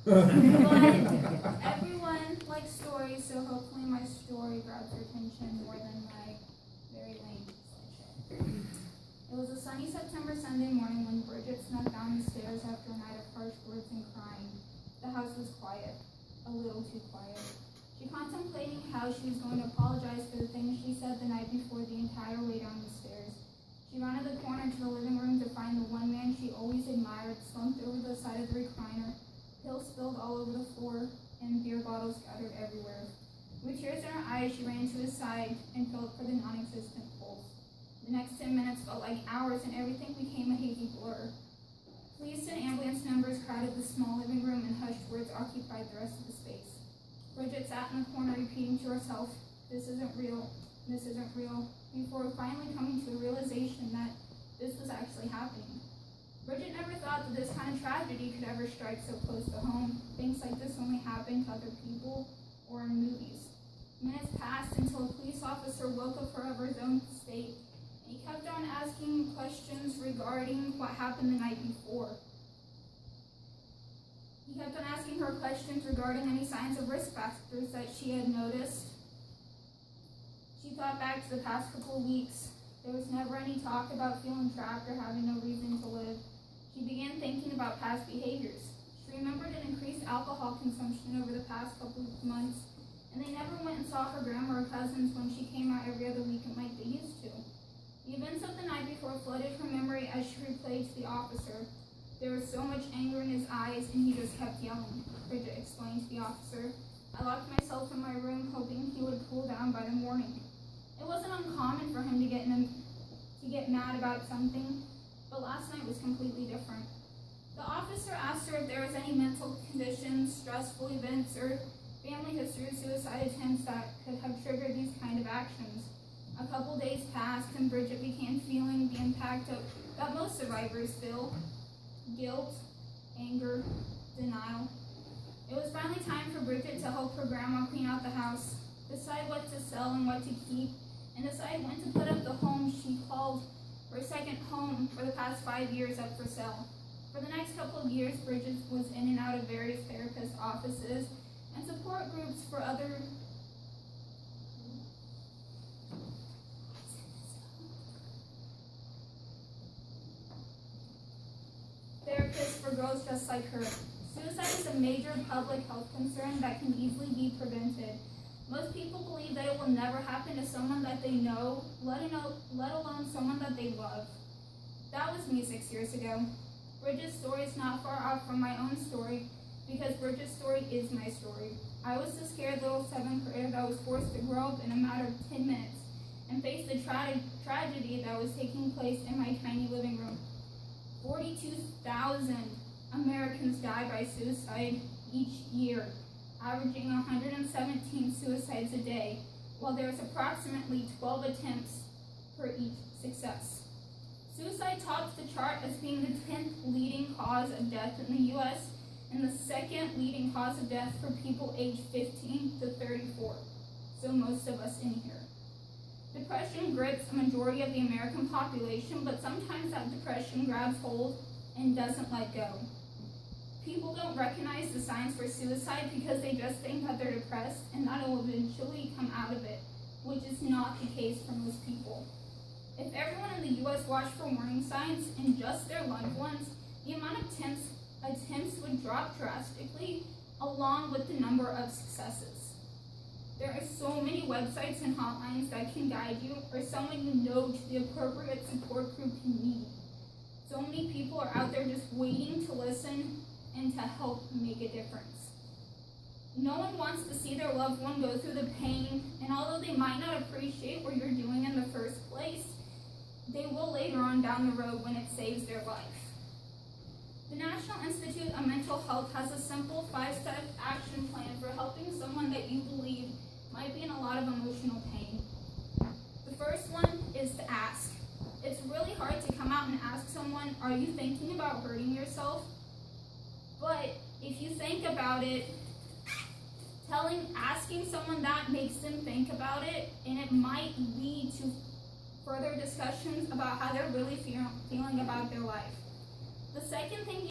But everyone likes stories, so hopefully my story grabs your attention more than my very lame slideshow. It was a sunny September Sunday morning when Bridget snuck down the stairs after a night of harsh words and crying. The house was quiet, a little too quiet. She contemplating how she was going to apologize for the things she said the night before the entire way down the stairs. She rounded the corner to the living room to find the one man she always admired slumped over the side of the recliner, pills spilled all over the floor, and beer bottles scattered everywhere. With tears in her eyes, she ran to his side and felt for the non-existent pulse. The next 10 minutes felt like hours, and everything became a hazy blur. Police and ambulance numbers crowded the small living room, and hushed words occupied the rest of the space. Bridget sat in the corner repeating to herself, "This isn't real, this isn't real," before finally coming to the realization that this was actually happening. Bridget never thought that this kind of tragedy could ever strike so close to home. Things like this only happen to other people or in movies. Minutes passed until a police officer woke up her of her own state, and he kept on asking questions regarding what happened the night before. He kept on asking her questions regarding any signs of risk factors that she had noticed. She thought back to the past couple of weeks. There was never any talk about feeling trapped or having no reason to live. She began thinking about past behaviors. She remembered an increased alcohol consumption over the past couple of months, and they never went and saw her grandma or cousins when she came out every other weekend like they used to. The events of the night before flooded her memory as she replayed to the officer. There was so much anger in his eyes, and he just kept yelling. Bridget explained to the officer, "I locked myself in my room hoping he would cool down by the morning. It wasn't uncommon for him to get mad about something, but last night was completely different." The officer asked her if there was any mental conditions, stressful events, or family history of suicide attempts that could have triggered these kind of actions. A couple days passed, and Bridget began feeling the impact that most survivors feel: guilt, anger, denial. It was finally time for Bridget to help her grandma clean out the house, decide what to sell and what to keep, and decide when to put up the home she called her second home for the past 5 years up for sale. For the next couple of years, Bridget was in and out of various therapist offices and support groups for other therapists for girls just like her. Suicide is a major public health concern that can easily be prevented. Most people believe that it will never happen to someone that they know, let alone someone that they love. That was me 6 years ago. Bridget's story is not far off from my own story, because Bridget's story is my story. I was the scared little 7th grader that was forced to grow up in a matter of 10 minutes and face the tragedy that was taking place in my tiny living room. 42,000 Americans die by suicide each year, averaging 117 suicides a day, while there is approximately 12 attempts per each success. Suicide tops the chart as being the 10th leading cause of death in the U.S. and the 2nd leading cause of death for people aged 15 to 34, so most of us in here. Depression grips a majority of the American population, but sometimes that depression grabs hold and doesn't let go. People don't recognize the signs for suicide because they just think that they're depressed and that it will eventually come out of it, which is not the case for most people. If everyone in the U.S. watched for warning signs in just their loved ones, the amount of attempts would drop drastically, along with the number of successes. There are so many websites and hotlines that can guide you or someone you know to the appropriate support group you need. So many people are out there just waiting to listen and to help make a difference. No one wants to see their loved one go through the pain, and although they might not appreciate what you're doing in the first place, they will later on down the road when it saves their life. The National Institute of Mental Health has a simple 5-step action plan for helping someone that you believe might be in a lot of emotional pain. The first one is to ask. It's really hard to come out and ask someone, "Are you thinking about hurting yourself?" But if you think about it, asking someone that makes them think about it, and it might lead to further discussions about how they're really feeling about their life. The second thing